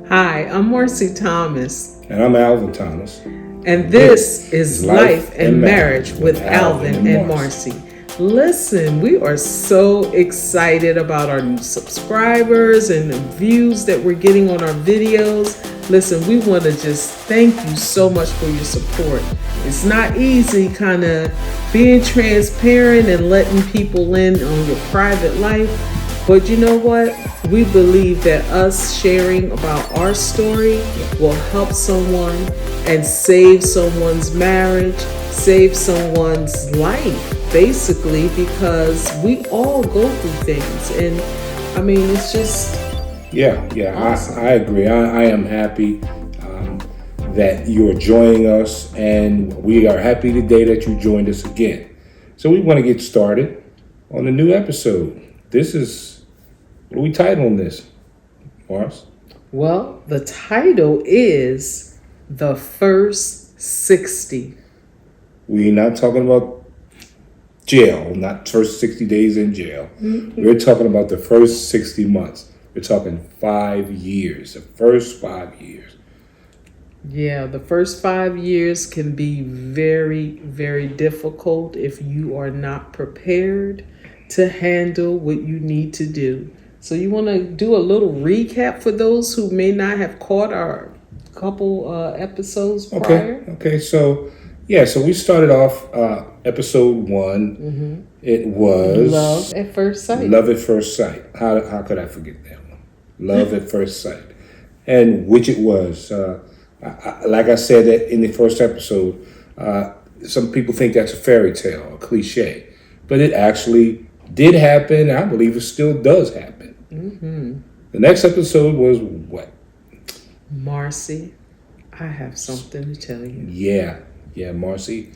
Hi, I'm Marcy Thomas, And I'm Alvin Thomas. and this is Life and Marriage with Alvin and Marcy. Listen, we are so excited about our new subscribers and the views that we're getting on our videos. Listen, we want to just thank you so much for your support. It's not easy kind of being transparent and letting people in on your private life. But you know what? We believe that us sharing about our story will help someone and save someone's marriage, save someone's life, basically, because we all go through things. And I mean, it's just. Awesome. I agree. I am happy that you're joining us, and we are happy today that you joined us again. So we want to get started on a new episode. What are we titling this, Mars? Well, the title is The First 60. We're not talking about jail, not first 60 days in jail. Mm-hmm. We're talking about the first 60 months. We're talking 5 years, the first 5 years. Yeah, the first 5 years can be very, very difficult if you are not prepared to handle what you need to do. So you want to do a little recap for those who may not have caught our couple episodes prior? Okay. So we started off episode 1. Mm-hmm. It was Love at First Sight. Love at First Sight. How could I forget that one? Love at First Sight. And which it was. Like I said that in the first episode, some people think that's a fairy tale, a cliche. But it actually did happen. I believe it still does happen. Mm-hmm. The next episode was what? Marcy, I have something to tell you. Yeah, Marcy.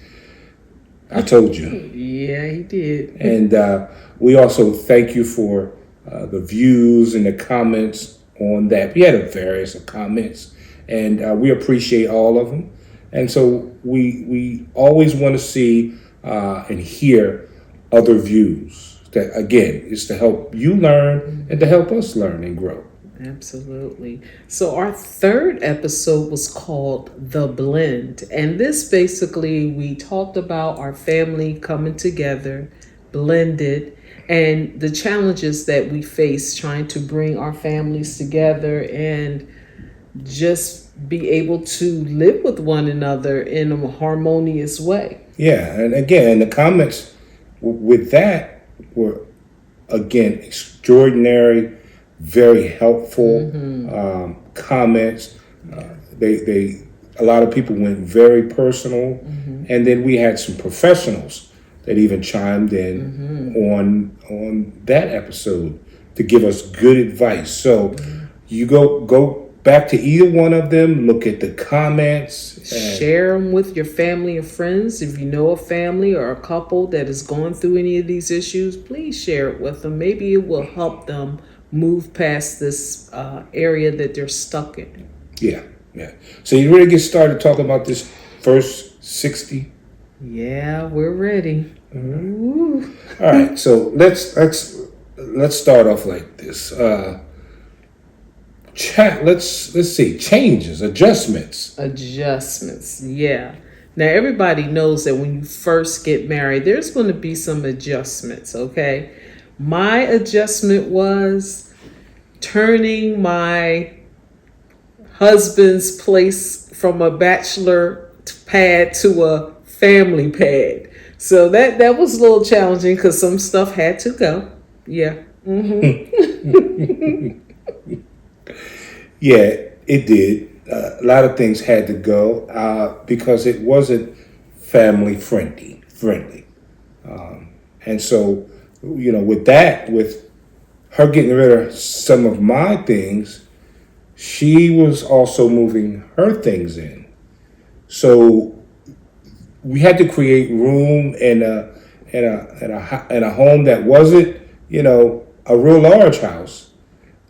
I told you. Yeah, he did. And we also thank you for the views and the comments on that. We had various comments, and we appreciate all of them. And so we always want to see and hear other views. That, again, is to help you learn and to help us learn and grow. Absolutely. So our third episode was called The Blend. And this basically, we talked about our family coming together, blended, and the challenges that we face trying to bring our families together and just be able to live with one another in a harmonious way. Yeah, and again, the comments with that were, again, extraordinary, very helpful comments. A lot of people went very personal, and then we had some professionals that even chimed in on that episode to give us good advice. So you go back to either one of them, look at the comments. Share them with your family and friends. If you know a family or a couple that is going through any of these issues, please share it with them. Maybe it will help them move past this area that they're stuck in. Yeah. So you ready to get started talking about this first 60? Yeah, we're ready. All right. So let's start off like this. Let's see, changes, adjustments. Yeah. Now everybody knows that when you first get married, there's going to be some adjustments, okay? My adjustment was turning my husband's place from a bachelor pad to a family pad. So that was a little challenging because some stuff had to go. Yeah. Mm-hmm. Yeah, it did. A lot of things had to go because it wasn't family friendly. And so, with her getting rid of some of my things, she was also moving her things in. So we had to create room in a home that wasn't, a real large house.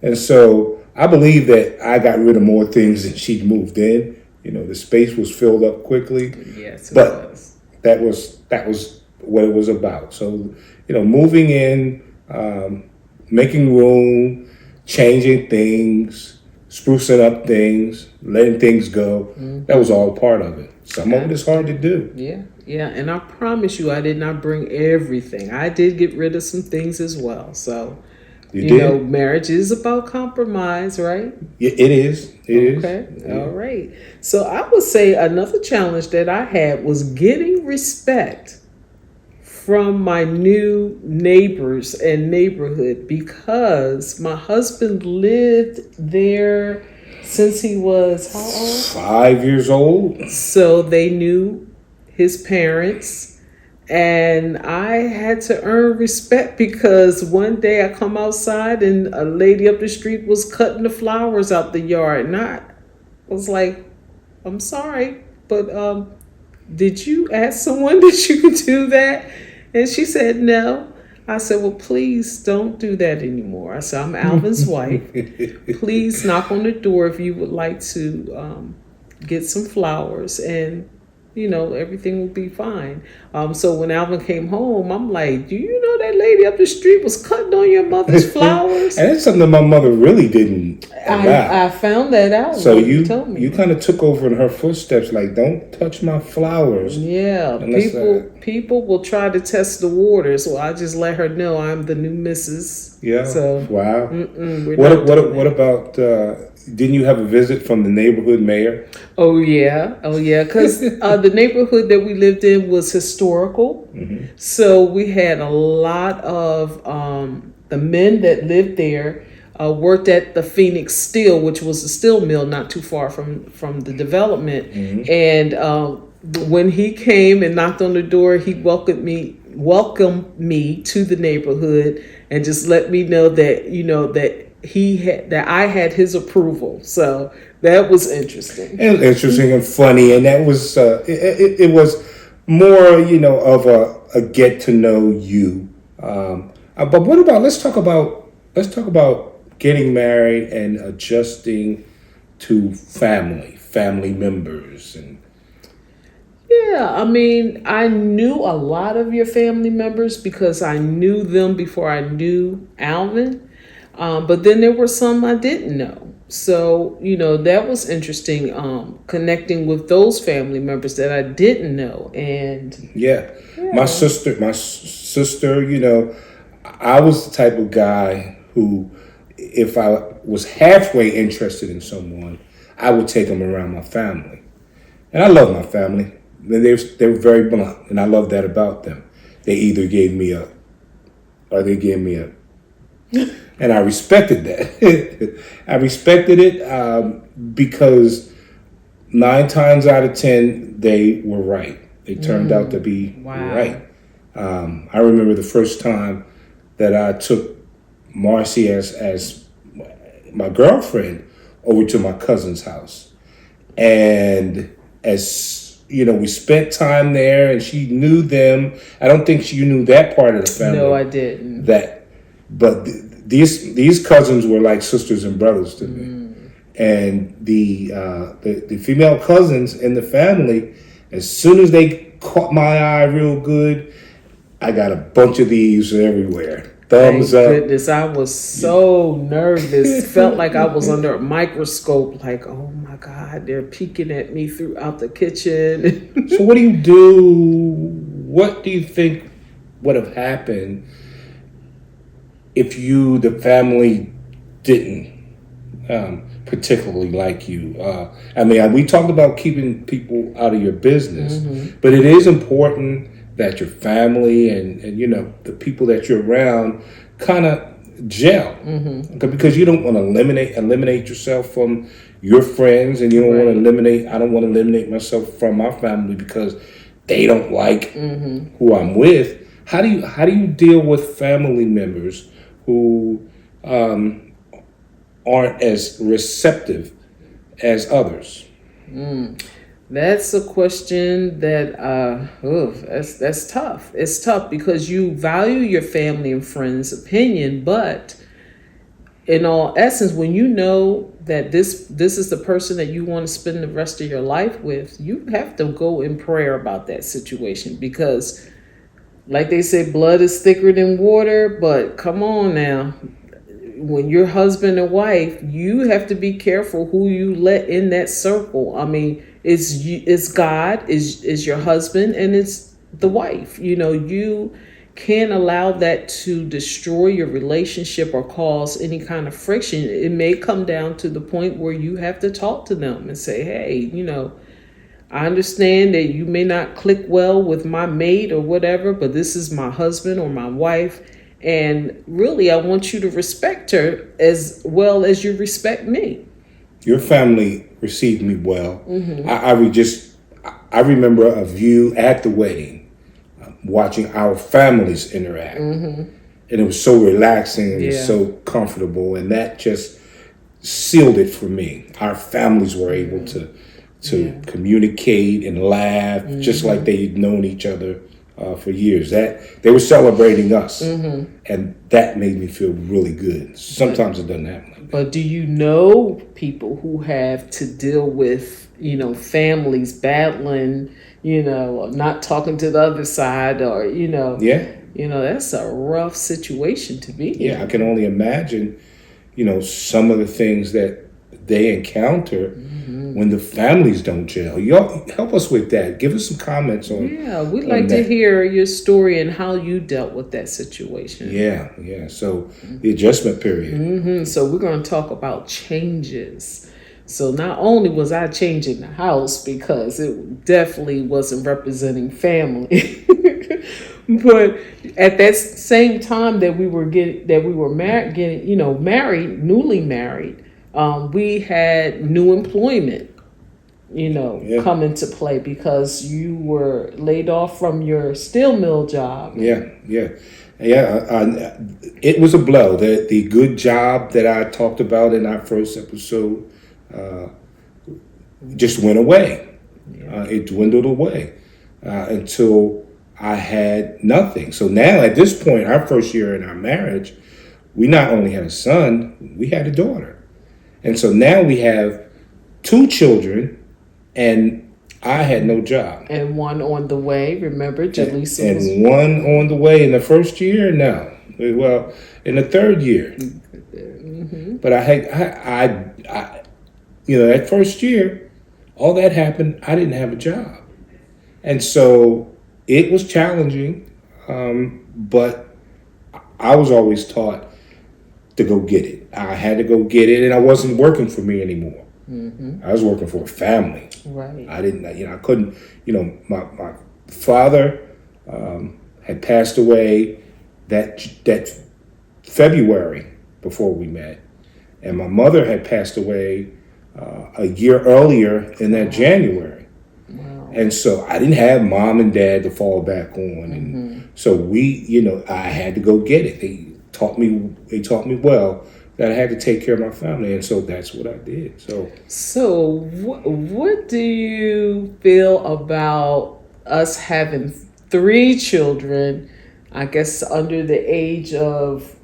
And so I believe that I got rid of more things than she'd moved in. The space was filled up quickly. Yes, it was. That was what it was about. So, moving in, making room, changing things, sprucing up things, letting things go. That was all part of it. Some of it is hard to do. Yeah, and I promise you, I did not bring everything. I did get rid of some things as well. So, You did? marriage is about compromise, right? Yeah, it is. It is. Okay, Yeah. all right. So I would say another challenge that I had was getting respect from my new neighbors and neighborhood, because my husband lived there since he was how old? 5 years old. So they knew his parents, and I had to earn respect because one day I come outside and a lady up the street was cutting the flowers out the yard, and I was like, I'm sorry, but did you ask someone that you could do that? And she said no. I said, well, please don't do that anymore. I said, I'm Alvin's wife. Please knock on the door if you would like to get some flowers, and everything will be fine. So when Alvin came home, I'm like, do you know that lady up the street was cutting on your mother's flowers? And that's something my mother really didn't allow. I found that out. So when you told me. you kind of took over in her footsteps, like, don't touch my flowers. Yeah, Unless, people will try to test the waters. So I just let her know I'm the new Mrs. Yeah. So Wow. we're What not doing what that. about? Didn't you have a visit from the neighborhood mayor? Oh yeah, because the neighborhood that we lived in was historical. So we had a lot of the men that lived there worked at the Phoenix Steel, which was a steel mill not too far from the development. And when he came and knocked on the door, he welcomed me to the neighborhood and just let me know that that I had his approval. So that was interesting. And interesting and funny, and that was it was more of a get to know you. But what about let's talk about getting married and adjusting to family members. And Yeah, I mean, I knew a lot of your family members because I knew them before I knew Alvin. But then there were some I didn't know. So, that was interesting, connecting with those family members that I didn't know. And yeah, my sister, I was the type of guy who, if I was halfway interested in someone, I would take them around my family. And I love my family. They were very blunt, and I love that about them. They either gave me up or they gave me up. And I respected that. I respected it because 9 times out of 10, they were right. They turned out to be right. I remember the first time that I took Marcy as my girlfriend over to my cousin's house. And as we spent time there, and she knew them. I don't think she knew that part of the family. no, I didn't. But these cousins were like sisters and brothers to me. And the female cousins in the family, as soon as they caught my eye real good, I got a bunch of these everywhere. Thumbs Thank up. goodness, I was so nervous. Felt like I was under a microscope. Like, oh my God, they're peeking at me throughout the kitchen. So what do you do? What do you think would have happened if the family didn't particularly like you? We talked about keeping people out of your business, but it is important that your family and the people that you're around kind of gel, because you don't want to eliminate yourself from your friends, and you don't want to eliminate. I don't want to eliminate myself from my family because they don't like who I'm with. How do you deal with family members who aren't as receptive as others? That's a question that that's tough. It's tough because you value your family and friends' opinion, but in all essence, when you know that this is the person that you want to spend the rest of your life with, you have to go in prayer about that situation, because like they say, blood is thicker than water. But come on now, when you're husband and wife, you have to be careful who you let in that circle. I mean, it's God, is your husband, and it's the wife. You can't allow that to destroy your relationship or cause any kind of friction. It may come down to the point where you have to talk to them and say, hey, I understand that you may not click well with my mate or whatever, but this is my husband or my wife. And really, I want you to respect her as well as you respect me. Your family received me well. I remember of you at the wedding, watching our families interact. And it was so relaxing and it was so comfortable. And that just sealed it for me. Our families were able to communicate and laugh just like they'd known each other for years. That they were celebrating us, and that made me feel really good. Sometimes it doesn't happen like that. But do you know people who have to deal with families battling, not talking to the other side, or that's a rough situation to be in. Yeah, I can only imagine some of the things that they encounter when the families don't gel. Y'all help us with that. Give us some comments on. Yeah, we'd like to hear your story and how you dealt with that situation. Yeah. So the adjustment period. So we're going to talk about changes. So not only was I changing the house because it definitely wasn't representing family, but at that same time that we were married, newly married, we had new employment, come into play because you were laid off from your steel mill job. Yeah. It was a blow. The good job that I talked about in our first episode just went away. It dwindled away until I had nothing. So now at this point, our first year in our marriage, we not only had a son, we had a daughter. And so now we have 2 children, and I had no job. And one on the way, remember, Jaleesa was... And one on the way in the first year? No. Well, in the third year. But that first year, all that happened, I didn't have a job. And so it was challenging, but I was always taught to go get it. I had to go get it, and I wasn't working for me anymore. I was working for a family. Right. I didn't, I couldn't, my father had passed away that February before we met, and my mother had passed away a year earlier in that January. Wow. And so I didn't have mom and dad to fall back on. And so I had to go get it. They taught me well that I had to take care of my family. And so that's what I did. So what do you feel about us having 3 children, I guess under the age of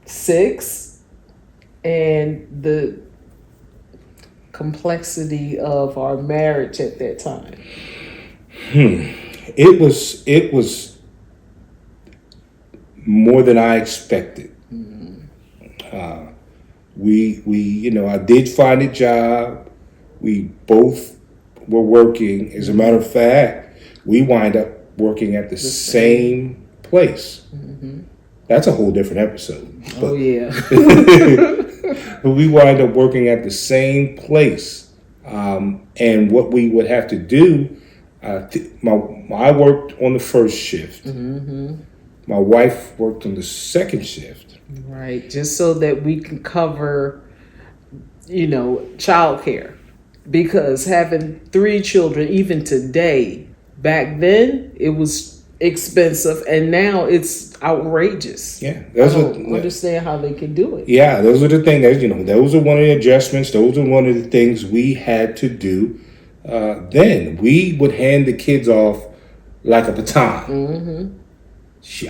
6, and the complexity of our marriage at that time? It was more than I expected. I did find a job. We both were working. As a matter of fact, we wind up working at the same place. That's a whole different episode. Oh, yeah. But we wind up working at the same place. And what we would have to do, I worked on the first shift. My wife worked on the second shift. Right, just so that we can cover, childcare. Because having 3 children, even today, back then, it was expensive, and now it's outrageous. Yeah, I don't understand how they can do it. Yeah, those are the things that those are one of the adjustments. Those are one of the things we had to do. Then we would hand the kids off like a baton.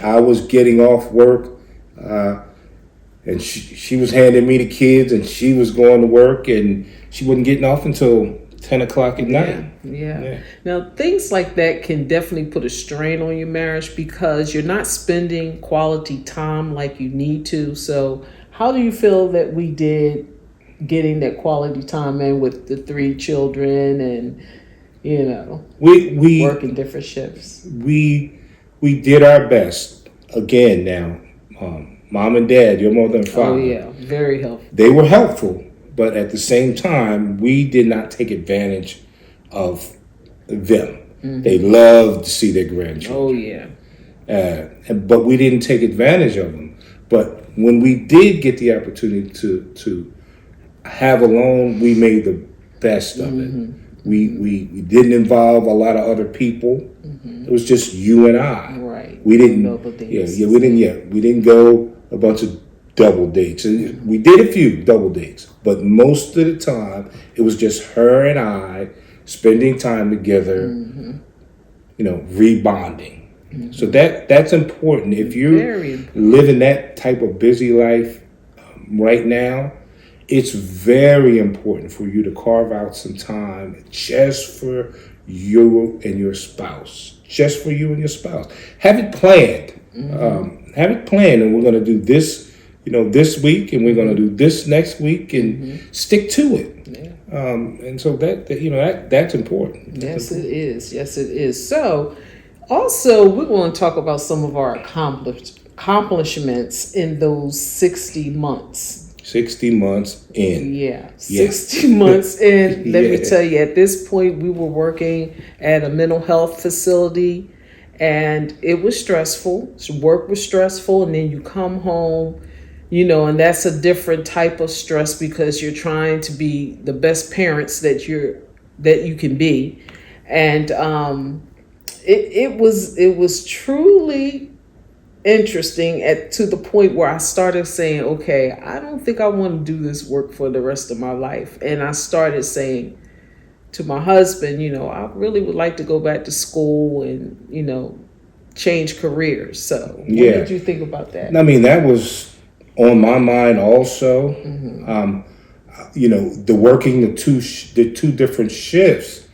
I was getting off work, and she was handing me the kids, and she was going to work, and she wasn't getting off until 10 o'clock at night. Yeah. Now, things like that can definitely put a strain on your marriage because you're not spending quality time like you need to. So how do you feel that we did getting that quality time in with the 3 children and, we working different shifts? we did our best. Again, now, mom and dad, your mother and father. Oh yeah, very helpful. They were helpful, but at the same time, we did not take advantage of them. They loved to see their grandchildren. Oh yeah. But we didn't take advantage of them. But when we did get the opportunity to have a loan, we made the best of it. We didn't involve a lot of other people. It was just you and I. Right. We didn't. Double dates. We didn't. Yeah, we didn't go a bunch of double dates. We did a few double dates, but most of the time it was just her and I spending time together. Rebonding. So that's important. If you're living that type of busy life right now, it's very important for you to carve out some time just for you and your spouse. Just for you and your spouse. Have it planned. Have it planned, and we're going to do this, this week, and we're going to do this next week, and stick to it. Yeah. And so that's important. Yes, it is. Yes, it is. So, also, we're going to talk about some of our accomplishments in those 60 months. 60 months in. Yeah, 60 months in. Let me tell you, at this point, we were working at a mental health facility, and it was stressful. Work was stressful, and then you come home, and that's a different type of stress because you're trying to be the best parents that you can be. And it was truly interesting to the point where I started saying, okay, I don't think I want to do this work for the rest of my life. And I started saying to my husband, I really would like to go back to school and, change careers. So what did you think about that? I mean, that was on my mind also. The working the two different shifts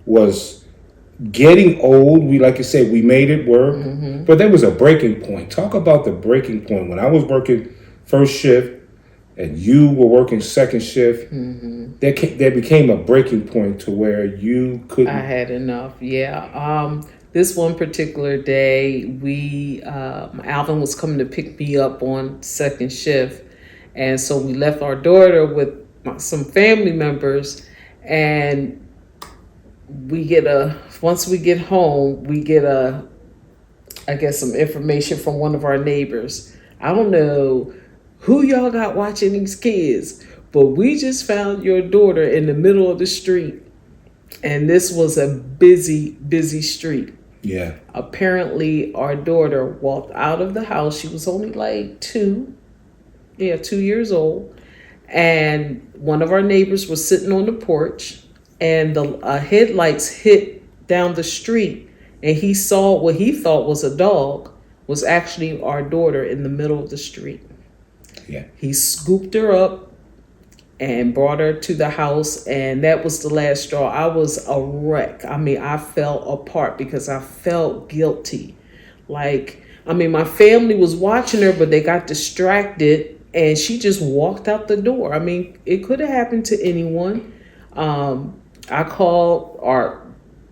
was getting old. Like I said, we made it work, but there was a breaking point. Talk about the breaking point. When I was working first shift and you were working second shift, there became a breaking point to where you couldn't. I had enough. Yeah. This one particular day, Alvin was coming to pick me up on second shift, and so we left our daughter with some family members, and once we get home, we get some information from one of our neighbors. I don't know who y'all got watching these kids, but we just found your daughter in the middle of the street. And this was a busy, busy street. Yeah. Apparently, our daughter walked out of the house. She was only like 2 years old. And one of our neighbors was sitting on the porch, and the headlights hit down the street, and he saw what he thought was a dog was actually our daughter in the middle of the street. Yeah. He scooped her up and brought her to the house, and that was the last straw. I was a wreck. I mean, I fell apart because I felt guilty. My family was watching her, but they got distracted, and she just walked out the door. I mean, it could have happened to anyone. I called our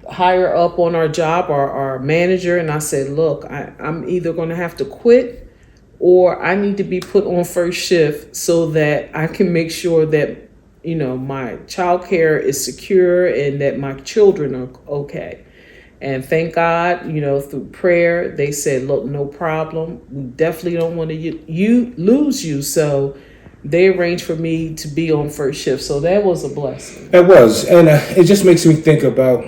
higher up on our job, our manager, and I said, look, I'm either going to have to quit or I need to be put on first shift so that I can make sure that, my childcare is secure and that my children are okay. And thank God, through prayer, they said, look, no problem. We definitely don't want to lose you. So they arranged for me to be on first shift. So that was a blessing. It was. And it just makes me think about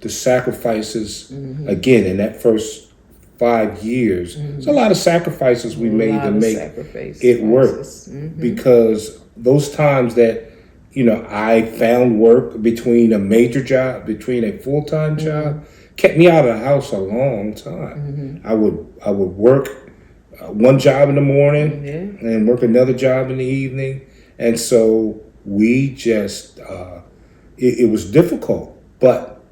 the sacrifices, again, in that first 5 years. There's a lot of sacrifices we made to make it work. Because those times that, I found work between a major job, between a full-time job, kept me out of the house a long time. I would work one job in the morning and work another job in the evening. And so we just, it was difficult, but,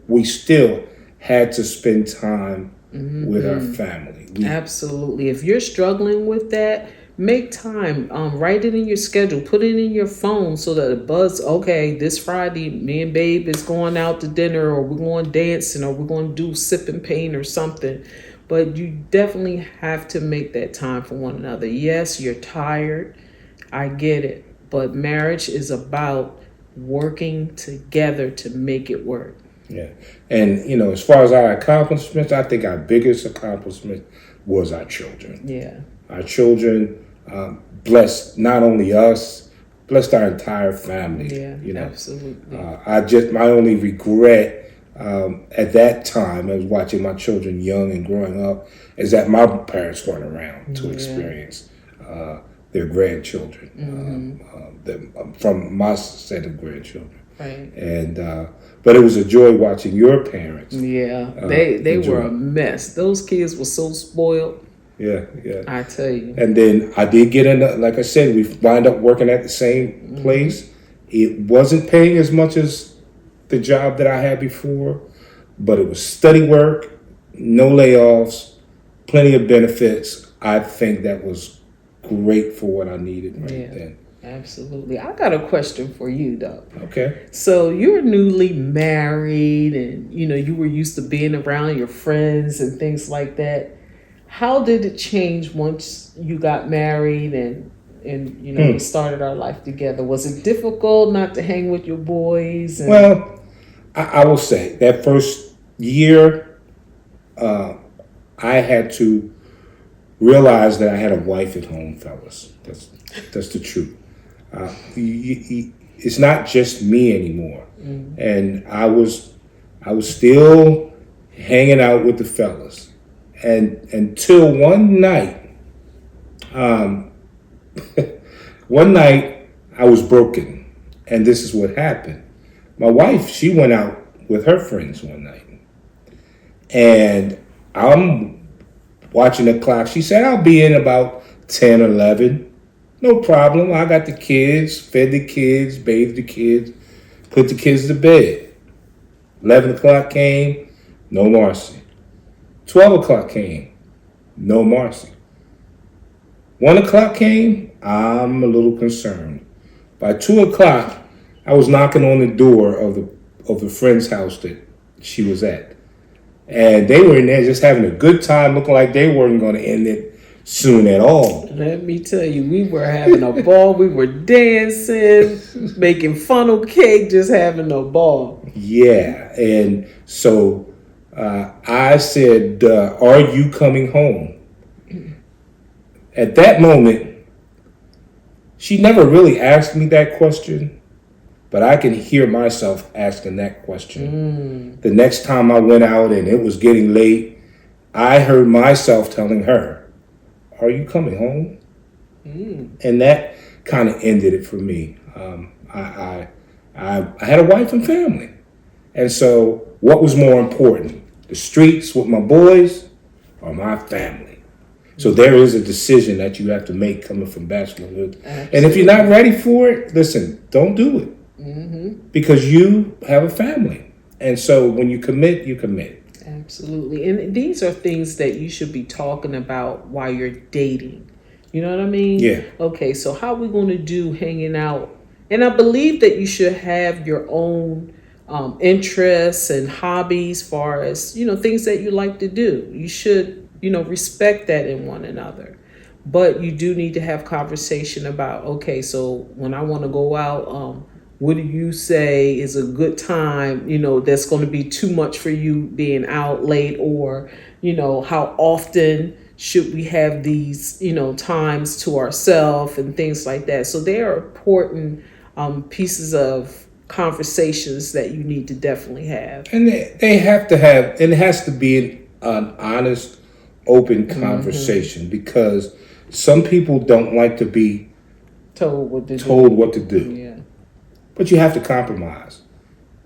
we still had to spend time with our family. Absolutely. If you're struggling with that, make time. Write it in your schedule. Put it in your phone so that it buzz. Okay, this Friday, me and Babe is going out to dinner, or we're going dancing, or we're going to do sipping paint or something. But you definitely have to make that time for one another. Yes, you're tired. I get it. But marriage is about working together to make it work. Yeah. And, as far as our accomplishments, I think our biggest accomplishment was our children. Yeah. Our children blessed not only us, blessed our entire family. Yeah, absolutely. My only regret at that time, I was watching my children young and growing up, is that my parents weren't around to experience their grandchildren from my set of grandchildren. Right. And but it was a joy watching your parents. Yeah, they were a mess. Those kids were so spoiled. Yeah. I tell you. And then I did get in. Like I said, we wound up working at the same place. It wasn't paying as much as the job that I had before, but it was steady work, no layoffs, plenty of benefits. I think that was great for what I needed then. Absolutely. I got a question for you, though. Okay. So you're newly married, and you were used to being around your friends and things like that. How did it change once you got married and we started our life together? Was it difficult not to hang with your boys? Well, I will say that first year, I had to realize that I had a wife at home, fellas. That's the truth. It's not just me anymore, and I was still hanging out with the fellas, and until one night, I was broken, and this is what happened. My wife, she went out with her friends one night, and I'm watching the clock. She said, "I'll be in about 10, 11. No problem. I got the kids, fed the kids, bathed the kids, put the kids to bed. 11 o'clock came, no Marcy. 12 o'clock came, no Marcy. 1 o'clock came, I'm a little concerned. By 2 o'clock, I was knocking on the door of the friend's house that she was at. And they were in there just having a good time, looking like they weren't going to end it soon at all. Let me tell you, we were having a ball. We were dancing, making funnel cake, just having a ball. Yeah, and so I said, "Are you coming home?" At that moment, she never really asked me that question, but I can hear myself asking that question. The next time I went out and it was getting late, I heard myself telling her, "Are you coming home?" And that kind of ended it for me. I had a wife and family. And so what was more important? The streets with my boys or my family? So there is a decision that you have to make coming from bachelorhood. And if you're not ready for it, listen, don't do it. Because you have a family. And so when you commit, you commit. Absolutely. And these are things that you should be talking about while you're dating. You know what I mean? Yeah. Okay, so how are we going to do hanging out? And I believe that you should have your own interests and hobbies, far as, things that you like to do. You should, respect that in one another. But you do need to have conversation about, okay, so when I want to go out, what do you say is a good time, that's going to be too much for you being out late, or, how often should we have these, times to ourselves and things like that. So they are important pieces of conversations that you need to definitely have. And they have to have, and it has to be an honest, open conversation, because some people don't like to be told what to do. Yeah. But you have to compromise.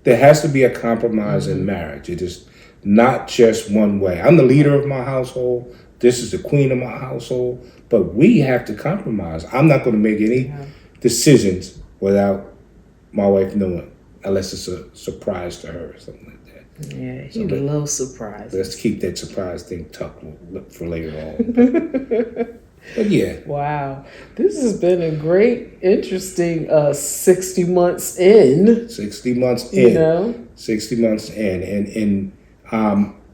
There has to be a compromise in marriage. It is not just one way. I'm the leader of my household. This is the queen of my household. But we have to compromise. I'm not going to make any decisions without my wife knowing, unless it's a surprise to her or something like that. Yeah, he loves surprises. Let's keep that surprise thing tucked for later on. But yeah. Wow. This has been a great, interesting 60 months in. 60 months in. You know? 60 months in. And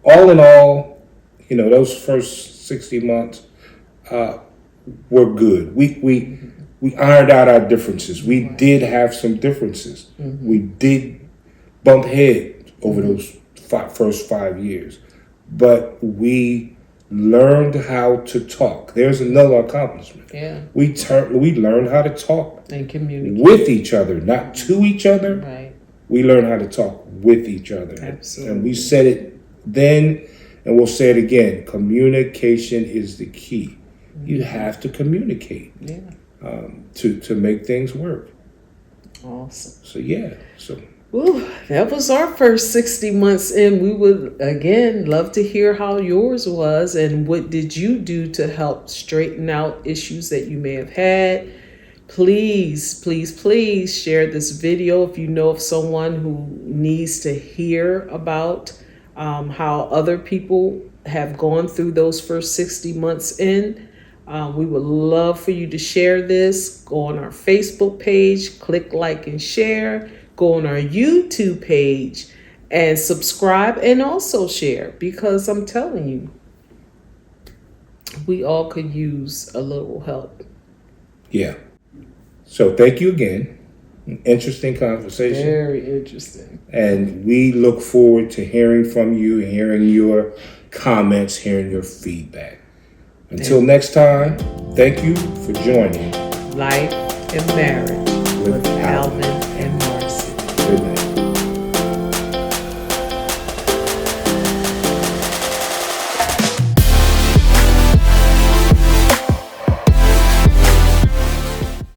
all in all, you know, those first 60 months were good. We ironed out our differences. We did have some differences. We did bump heads over those first 5 years. But we learned how to talk. There's another accomplishment. Yeah. We learned how to talk and communicate with each other, not to each other. Right. We learned how to talk with each other. Absolutely. And we said it then, and we'll say it again. Communication is the key. You have to communicate to make things work. Awesome. So yeah. So. Ooh, that was our first 60 months in. We would, again, love to hear how yours was and what did you do to help straighten out issues that you may have had. Please, please, please share this video if you know of someone who needs to hear about how other people have gone through those first 60 months in. We would love for you to share this. Go on our Facebook page, click like and share. Go on our YouTube page and subscribe and also share, because I'm telling you, we all could use a little help. Yeah. So thank you again. Interesting conversation. Very interesting. And we look forward to hearing from you, hearing your comments, hearing your feedback. Until next time, thank you for joining Life and Marriage with Alvin